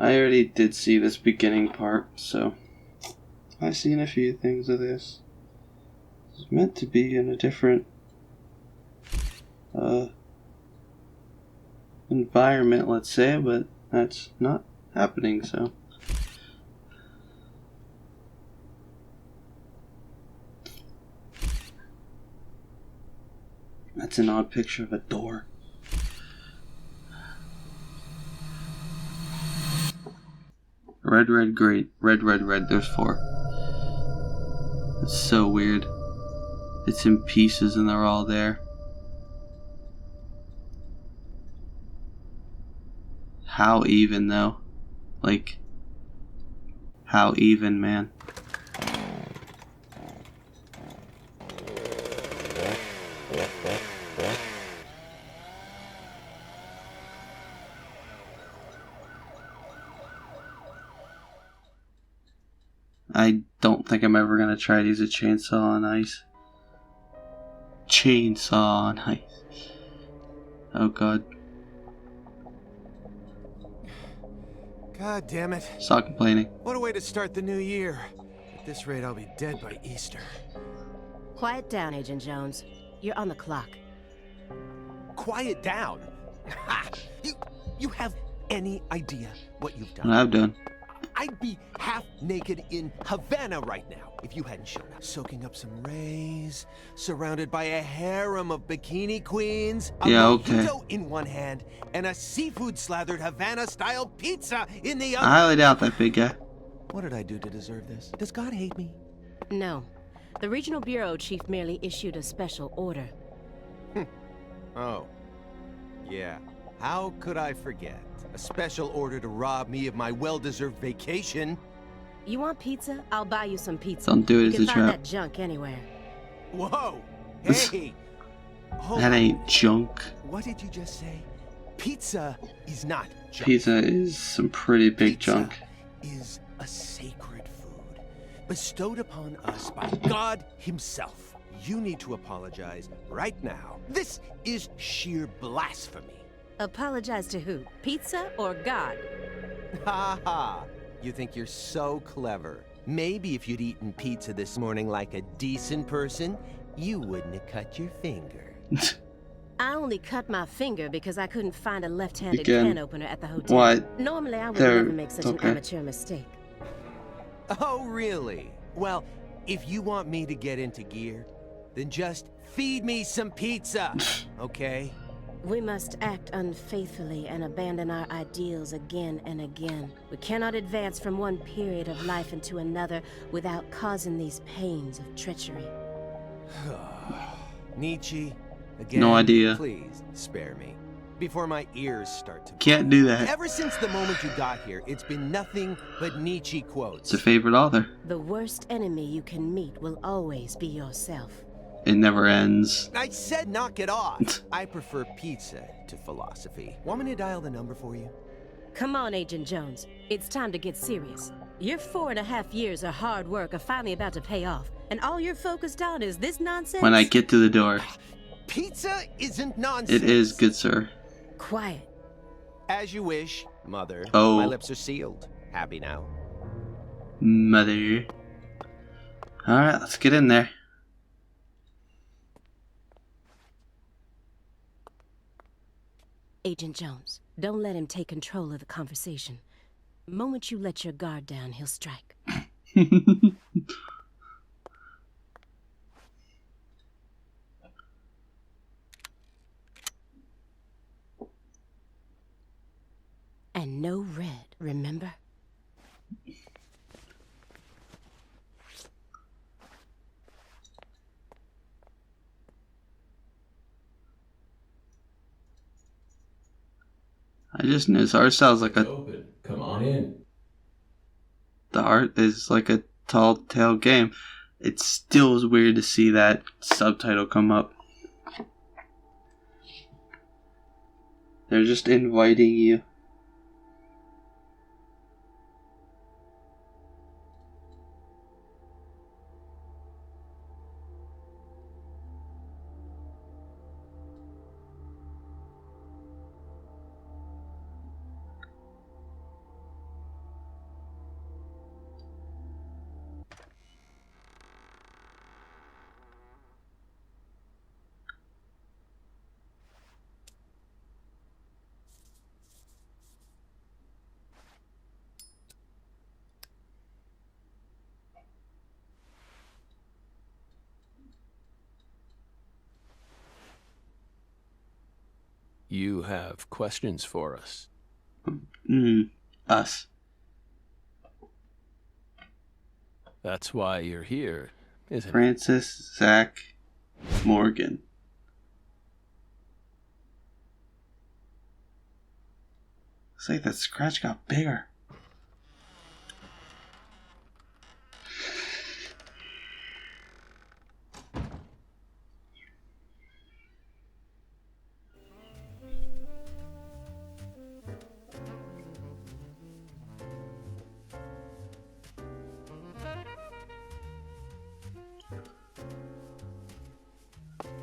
I already did see this beginning part, so I've seen a few things of this. It's meant to be in a different environment, let's say, but that's not happening, so. That's an odd picture of a door. Red, red, great. Red, red, red. There's 4. It's so weird. It's in pieces and they're all there. How even, though? Like, how even, man? I don't think I'm ever gonna try to use a chainsaw on ice. Chainsaw on ice. Oh god. God damn it. Stop complaining. What a way to start the new year. At this rate, I'll be dead by Easter. Quiet down, Agent Jones. You're on the clock. Quiet down? You have any idea what you've done? What I've done. I'd be half naked in Havana right now if you hadn't shown up. Soaking up some rays, surrounded by a harem of bikini queens, a mojito in one hand, and a seafood-slathered Havana-style pizza in the other. I highly doubt that, big guy. What did I do to deserve this? Does God hate me? No. The regional bureau chief merely issued a special order. Oh. Yeah. How could I forget? A special order to rob me of my well-deserved vacation. You want pizza? I'll buy you some pizza. Don't do it you as a can trap. find that junk anywhere. Whoa! Hey! That ain't junk. What did you just say? Pizza is not junk. Pizza is some pretty big Pizza junk. is a sacred food bestowed upon us by God himself. You need to apologize right now. This is sheer blasphemy. Apologize to who? Pizza or God? Ha ha! You think you're so clever. Maybe if you'd eaten pizza this morning like a decent person, you wouldn't have cut your finger. I only cut my finger because I couldn't find a left-handed can opener at the hotel. What? Normally, I would never make such an amateur mistake. Oh, really? Well, if you want me to get into gear, then just feed me some pizza, okay? We must act unfaithfully and abandon our ideals again and again. We cannot advance from one period of life into another without causing these pains of treachery. Nietzsche, again, No idea. Please spare me before my ears start to. Can't do that. Ever since the moment you got here, it's been nothing but Nietzsche quotes. It's a favorite author. The worst enemy you can meet will always be yourself. It never ends. I said knock it off. I prefer pizza to philosophy. Want me to dial the number for you? Come on, Agent Jones. It's time to get serious. Your 4.5 years of hard work are finally about to pay off, and all you're focused on is this nonsense? When I get to the door. Pizza isn't nonsense. It is, good sir. Quiet. As you wish, Mother. Oh. My lips are sealed. Happy now. Mother. Alright, let's get in there. Agent Jones, don't let him take control of the conversation. The moment you let your guard down, he'll strike. And no red, remember? I just knew his art style's like a... Open. Come on in. The art is like a tall tale game. It still is weird to see that subtitle come up. They're just inviting you. You have questions for us? Us. That's why you're here, isn't it? Francis Zach Morgan. It's like that scratch got bigger.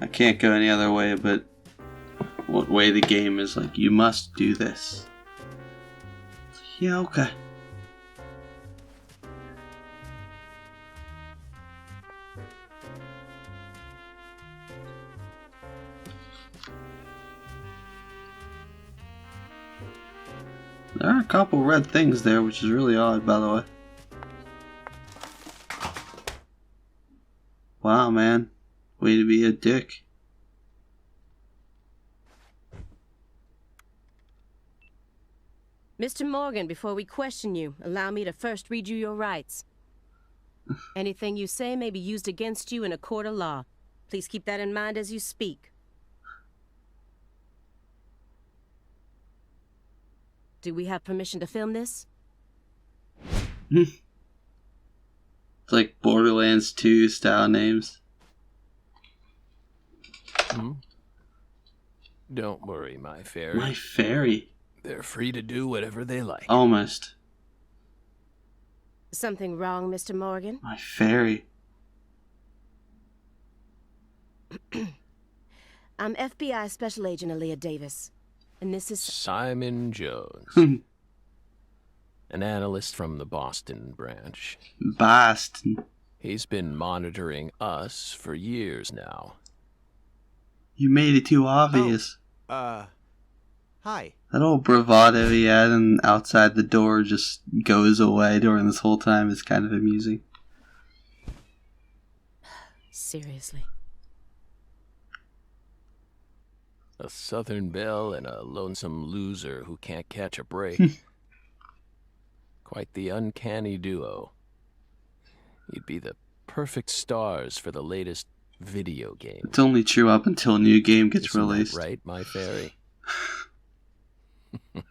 I can't go any other way, but what way the game is like, you must do this. Yeah, okay. There are a couple red things there, which is really odd, by the way. Wow, man. Way to be a dick. Mr. Morgan, before we question you, allow me to first read you your rights. Anything you say may be used against you in a court of law. Please keep that in mind as you speak. Do we have permission to film this? It's like Borderlands 2 style names. Don't worry, my fairy. My fairy? They're free to do whatever they like. Almost. Something wrong, Mr. Morgan? My fairy. I'm FBI Special Agent Aaliyah Davis. And this is... Simon Jones. An analyst from the Boston branch. Boston. He's been monitoring us for years now. You made it too obvious. Hi. That old bravado he had and outside the door just goes away during this whole time is kind of amusing. Seriously. A Southern belle and a lonesome loser who can't catch a break. Quite the uncanny duo. You'd be the perfect stars for the latest video game. It's only true up until a new game gets Isn't released. that right, my fairy? The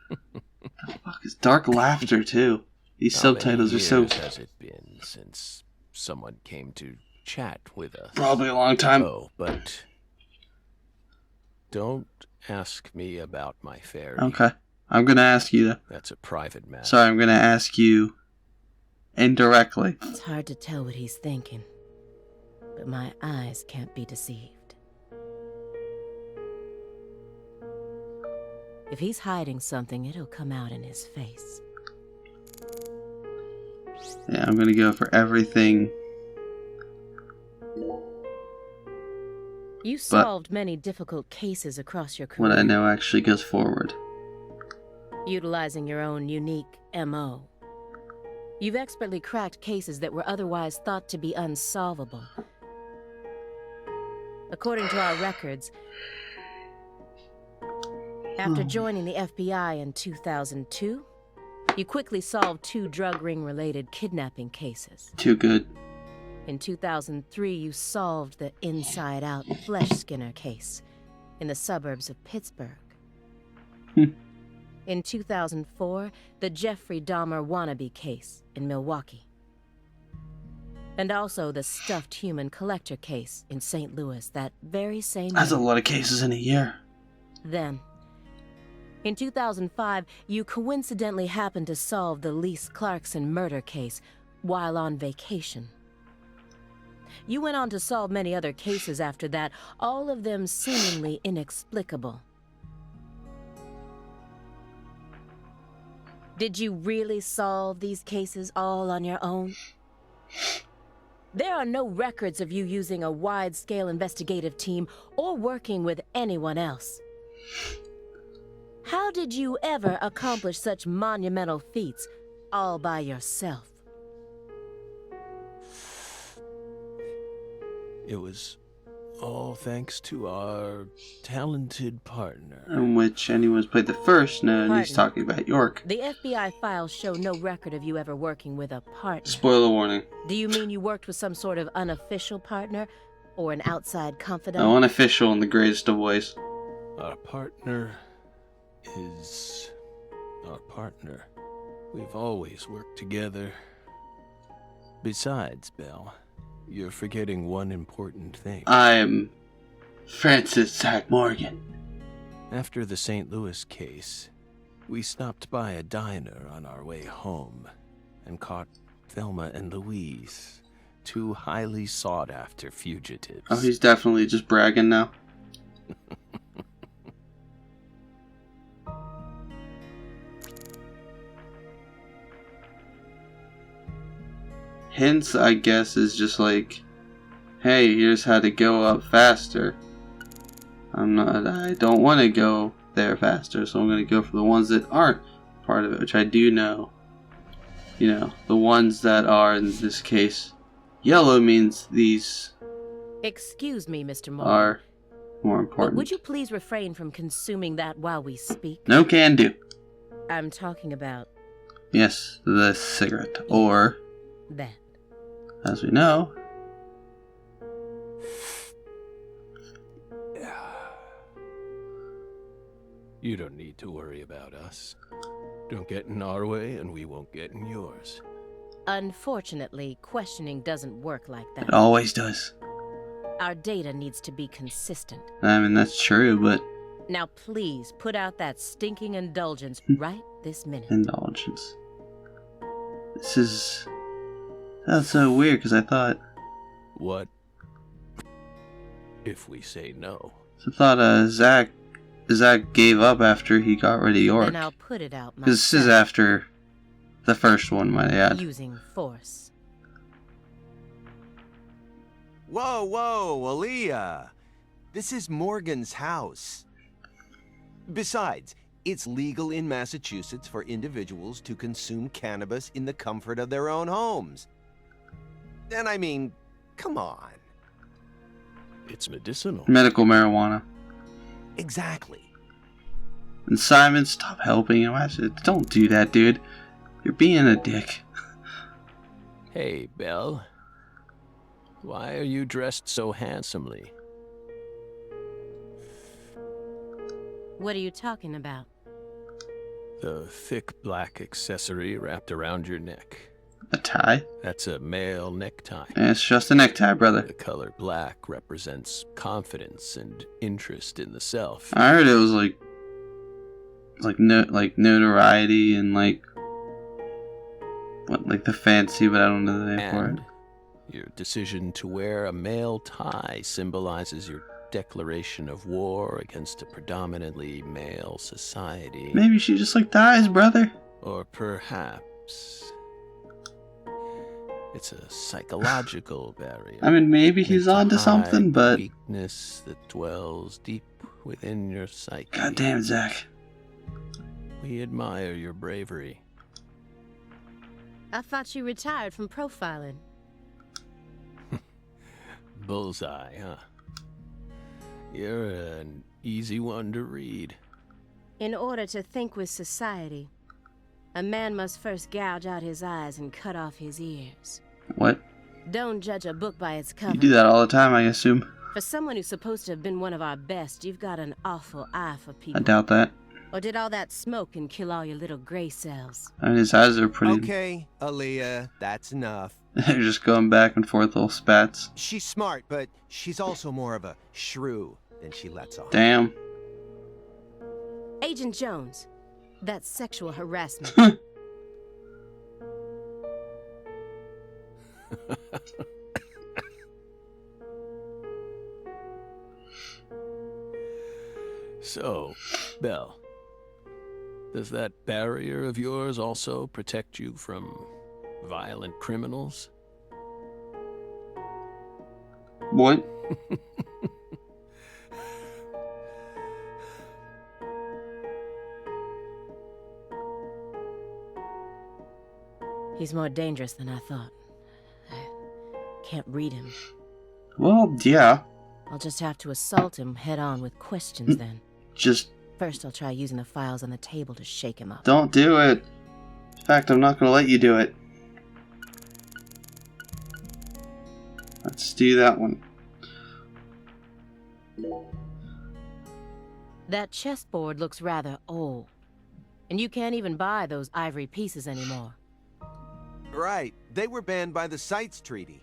fuck is dark laughter too? These How many subtitles are so... years has it been since someone came to chat with us? Probably a long time. Oh, but don't ask me about my fairy. Okay. I'm gonna ask you though. That's a private matter. Sorry, I'm gonna ask you indirectly. It's hard to tell what he's thinking. But my eyes can't be deceived. If he's hiding something, it'll come out in his face. Yeah, I'm gonna go for everything. You solved many difficult cases across your career. What I know actually goes forward. Utilizing your own unique M.O. You've expertly cracked cases that were otherwise thought to be unsolvable. According to our records, after joining the FBI in 2002, you quickly solved 2 drug ring-related kidnapping cases. Too good. In 2003, you solved the Inside-Out Flesh Skinner case in the suburbs of Pittsburgh. In 2004, the Jeffrey Dahmer wannabe case in Milwaukee. And also the stuffed human collector case in St. Louis that very same year. That's a lot of cases in a year. Then, in 2005, you coincidentally happened to solve the Lise Clarkson murder case while on vacation. You went on to solve many other cases after that, all of them seemingly inexplicable. Did you really solve these cases all on your own? There are no records of you using a wide-scale investigative team or working with anyone else. How did you ever accomplish such monumental feats all by yourself? It was All thanks to our talented partner. In which anyone's played the first, no, and he's Partner. talking about York. The FBI files show no record of you ever working with a partner. Spoiler warning. Do you mean you worked with some sort of unofficial partner? Or an outside confidant? No, unofficial in the greatest of ways. Our partner is our partner. We've always worked together. Besides, Belle, you're forgetting one important thing. I'm Francis Zach Morgan. After the St. Louis case, we stopped by a diner on our way home and caught Thelma and Louise, two highly sought-after fugitives. Oh, he's definitely just bragging now. Hints, I guess, is just like, hey, here's how to go up faster. I don't want to go there faster, so I'm going to go for the ones that aren't part of it, which I do know. You know, the ones that are, in this case, yellow means these Excuse me, Mr. Morgan. are more But important. would you please refrain from consuming that while we speak? No can do. I'm talking about Yes, the cigarette. Or, that. as we know, You don't need to worry about us. Don't get in our way, and we won't get in yours. Unfortunately, questioning doesn't work like that. it always does. Our data needs to be consistent. I mean, that's true, but Now please put out that stinking indulgence right this minute. indulgence. That's so weird, because I thought What if we say no? Zach gave up after he got rid of York. Then I'll put it out Because this is myself, after the first one, might I add. using force. Whoa, whoa, Aaliyah. This is Morgan's house. Besides, it's legal in Massachusetts for individuals to consume cannabis in the comfort of their own homes. And I mean, come on. It's medicinal. Medical marijuana. Exactly. And Simon, stop helping him. I said, don't do that, dude. You're being a dick. Hey, Belle. Why are you dressed so handsomely? What are you talking about? The thick black accessory wrapped around your neck. A tie? That's a male necktie. It's just a necktie, brother. The color black represents confidence and interest in the self. I heard it was like notoriety and like the fancy, but I don't know the name for it. And your decision to wear a male tie symbolizes your declaration of war against a predominantly male society. Maybe she just like ties, brother. Or perhaps it's a psychological barrier. I mean, maybe he's Meant to onto something, hide but weakness that dwells deep within your psyche. God damn, Zach. We admire your bravery. I thought you retired from profiling. Bullseye, huh? You're an easy one to read. In order to think with society, a man must first gouge out his eyes and cut off his ears. What? Don't judge a book by its cover. You do that all the time, I assume. For someone who's supposed to have been one of our best, you've got an awful eye for I people. doubt that. Or did all that smoke and kill all your little gray cells? I mean, his eyes are pretty. Okay, Aaliyah, that's enough. They're just going back and forth, little spats. She's smart, but she's also more of a shrew than she lets on. Damn. Agent Jones, that's sexual harassment. So, Belle, does that barrier of yours also protect you from violent criminals? What? He's more dangerous than I thought. I can't read him. Well, yeah. I'll just have to assault him head-on with questions then. Just First, I'll try using the files on the table to shake him up. don't do it. In fact, I'm not going to let you do it. Let's do that one. That chessboard looks rather old. And you can't even buy those ivory pieces anymore. Right. They were banned by the CITES Treaty.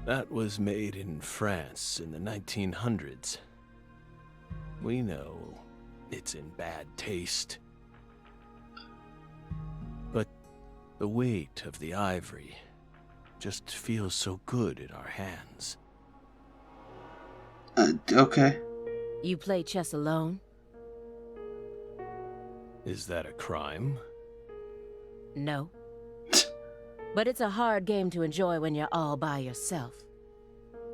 That was made in France in the 1900s. We know it's in bad taste. But the weight of the ivory just feels so good in our hands. Okay. You play chess alone? Is that a crime? No. But it's a hard game to enjoy when you're all by yourself.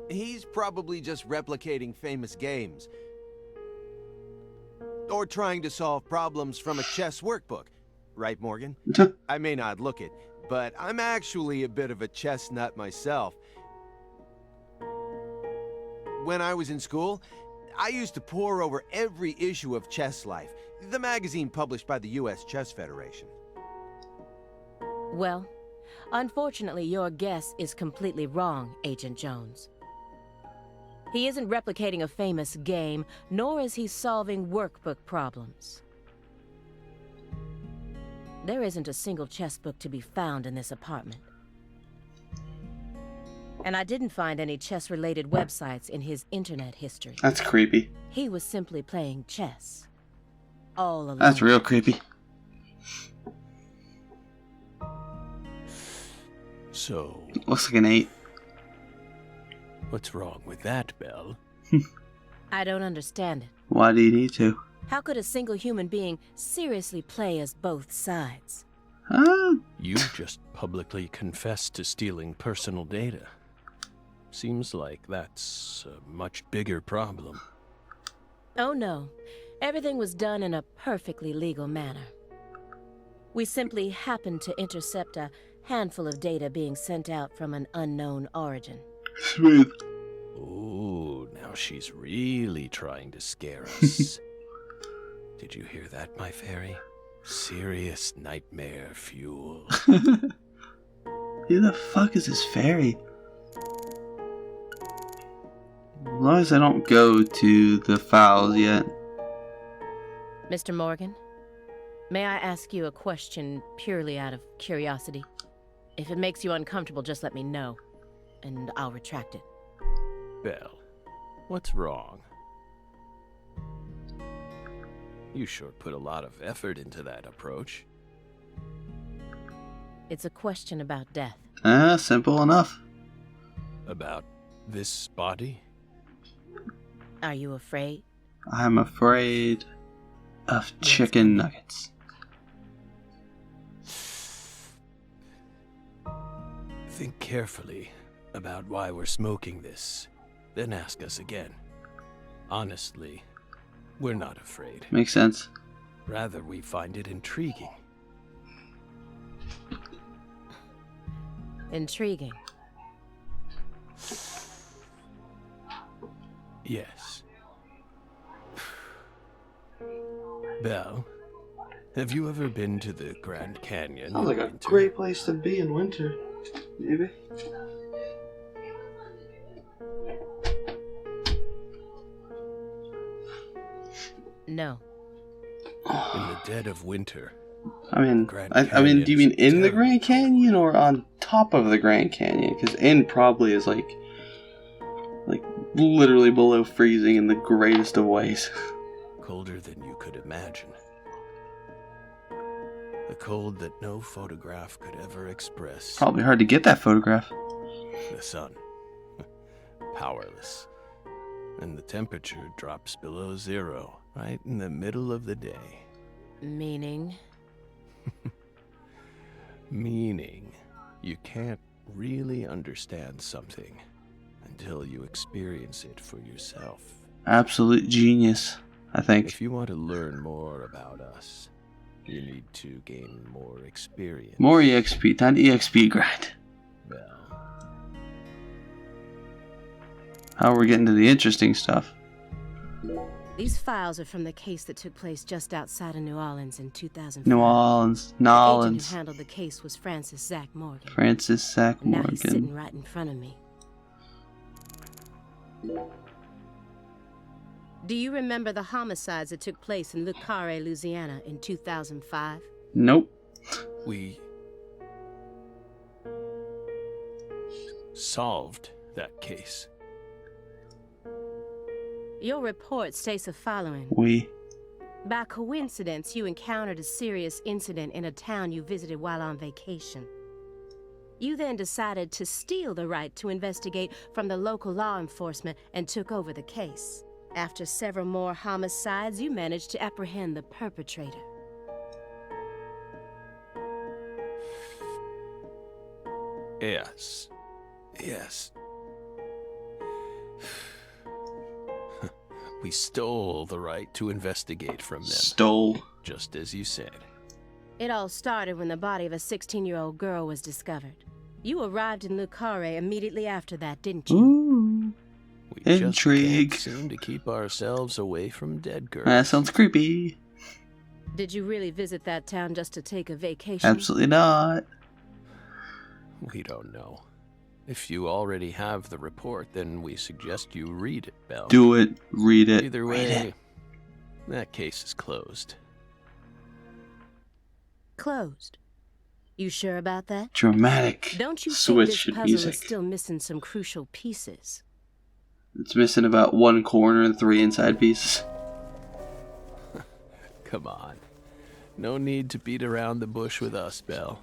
He's probably just replicating famous games. Or trying to solve problems from a chess workbook. Right, Morgan? I may not look it, but I'm actually a bit of a chess nut myself. When I was in school, I used to pore over every issue of Chess Life, the magazine published by the U.S. Chess Federation. Well, unfortunately, your guess is completely wrong, Agent Jones. He isn't replicating a famous game, nor is he solving workbook problems. There isn't a single chess book to be found in this apartment. And I didn't find any chess-related websites in his internet history. That's creepy. He was simply playing chess. All alone. That's real creepy. So, Looks like an 8. what's wrong with that, Belle? I don't understand it. Why do you need to? How could a single human being seriously play as both sides? You just publicly confessed to stealing personal data. Seems like that's a much bigger problem. Oh no. Everything was done in a perfectly legal manner. We simply happened to intercept a handful of data being sent out from an unknown origin. Smooth. Ooh, now she's really trying to scare us. Did you hear that, my fairy? Serious nightmare fuel. Who the fuck is this fairy? As long as I don't go to the files yet. Mr. Morgan, may I ask you a question purely out of curiosity? If it makes you uncomfortable, just let me know, and I'll retract it. Belle, what's wrong? You sure put a lot of effort into that approach. It's a question about death. Simple enough. About this body? Are you afraid? I'm afraid of chicken nuggets. Think carefully about why we're smoking this, then ask us again. Honestly, we're not afraid. Makes sense. Rather, we find it intriguing. Intriguing. Yes. Belle, have you ever been to the Grand Canyon Sounds like in a winter? great place to be in winter. Maybe. No. In the dead of winter. I mean, Grand I mean, do you mean Canyon's in the terrible. Grand Canyon or on top of the Grand Canyon? Because in probably is like literally below freezing in the greatest of ways. Colder than you could imagine. The cold that no photograph could ever express. Probably hard to get that photograph. The sun. Powerless. And the temperature drops below zero, right in the middle of the day. Meaning? Meaning, you can't really understand something until you experience it for yourself. Absolute genius, I think. If you want to learn more about us, you need to gain more experience. More EXP, time to EXP grind. Well, How are we getting to the interesting stuff? These files are from the case that took place just outside of New Orleans in 2005. New Orleans. The agent who handled the case was Francis Zach Morgan. Francis Zach Morgan. Now he's sitting right in front of me. Do you remember the homicides that took place in Le Carré, Louisiana in 2005? Nope. We solved that case. Your report states the following. By coincidence, you encountered a serious incident in a town you visited while on vacation. You then decided to steal the right to investigate from the local law enforcement and took over the case. After several more homicides, you managed to apprehend the perpetrator. Yes. We stole the right to investigate from them. Stole. Just as you said. It all started when the body of a 16-year-old girl was discovered. You arrived in Le Carré immediately after that, didn't you? Ooh. We Intrigue. just can't seem to keep ourselves away from dead girls. That sounds creepy. Did you really visit that town just to take a vacation? Absolutely not. We don't know. If you already have the report, then we suggest you read it, Belle. Do it. Read it. Either way, that case is closed. Closed. You sure about that? Dramatic. Don't you switch think this in puzzle music. is still missing some crucial pieces? It's missing about 1 corner and 3 inside pieces. Come on. No need to beat around the bush with us, Belle.